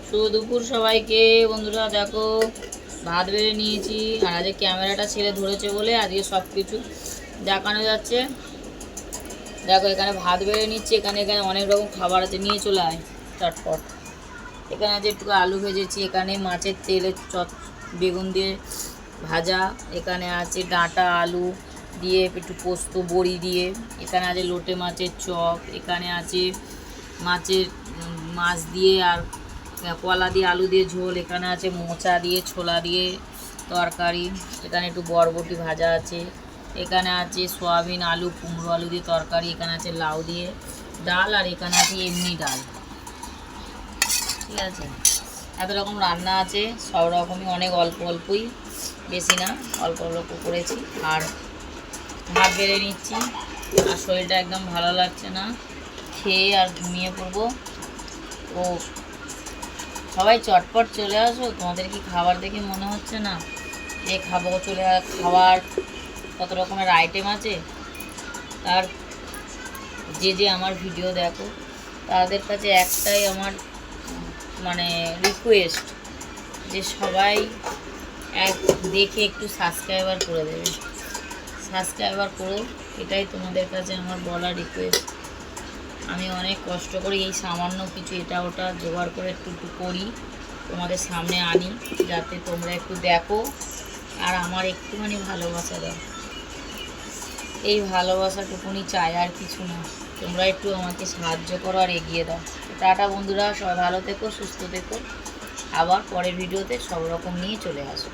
শুভ দুপুর সবাইকে। বন্ধুরা দেখো ভাত বেড়ে নিয়েছি, আর আজকে ক্যামেরাটা ছেড়ে ধরেছে বলে আজকে সব কিছু দেখানো যাচ্ছে। দেখো এখানে ভাত বেড়ে নিচ্ছি, এখানে অনেক রকম খাবার আছে, নিয়ে চলে আয় চটপট। এখানে আছে একটু আলু ভেজেছি, এখানে মাছের তেলে বেগুন দিয়ে ভাজা, এখানে আছে ডাঁটা আলু দিয়ে একটু পোস্ত বড়ি দিয়ে, এখানে আছে লোটে মাছের চপ, এখানে আছে মাছ দিয়ে আর কলা দিয়ে আলু দিয়ে ঝোল, এখানে আছে মোচা দিয়ে ছোলা দিয়ে তরকারি, এখানে একটু বরবটি ভাজা আছে, এখানে আছে সয়াবিন আলু কুমড়ো আলু দিয়ে তরকারি, এখানে আছে লাউ দিয়ে ডাল, আর এখানে আছে এমনি ডাল। ঠিক আছে, এত রকম রান্না আছে, সব রকমই অনেক অল্প অল্পই, বেশি না, অল্প অল্প করেছি। আর ভাত বেড়ে নিচ্ছি, আর শরীরটা একদম ভালো লাগছে না, খেয়ে আর ঘুমিয়ে পড়বো। ও সবাই চটপট চলে আসো, তোমাদের কি খাবার দেখে মনে হচ্ছে না যে খাবো? খাবার কত রকমের আইটেম আছে। আর যে আমার ভিডিও দেখো তাদের কাছে একটাই আমার রিকোয়েস্ট, যে সবাই দেখে একটু সাবস্ক্রাইবার করে দেবে, সাবস্ক্রাইবার করো, এটাই তোমাদের কাছে আমার বলা রিকোয়েস্ট। আমি অনেক কষ্ট করে এই সামান্য কিছু এটা ওটা জোগাড় করে একটু করি, তোমাদের সামনে আনি, যাতে তোমরা একটু দেখো আর আমার একটুখানি ভালোবাসা দাও। এই ভালোবাসাটুকুনি চাই, আর কিছু না। তোমরা একটু আমাকে সাহায্য করো আর এগিয়ে দাও। টাটা বন্ধুরা, সবাই ভালো থেকো, সুস্থ থেকো। আবার পরের ভিডিওতে সব রকম নিয়ে চলে আসো।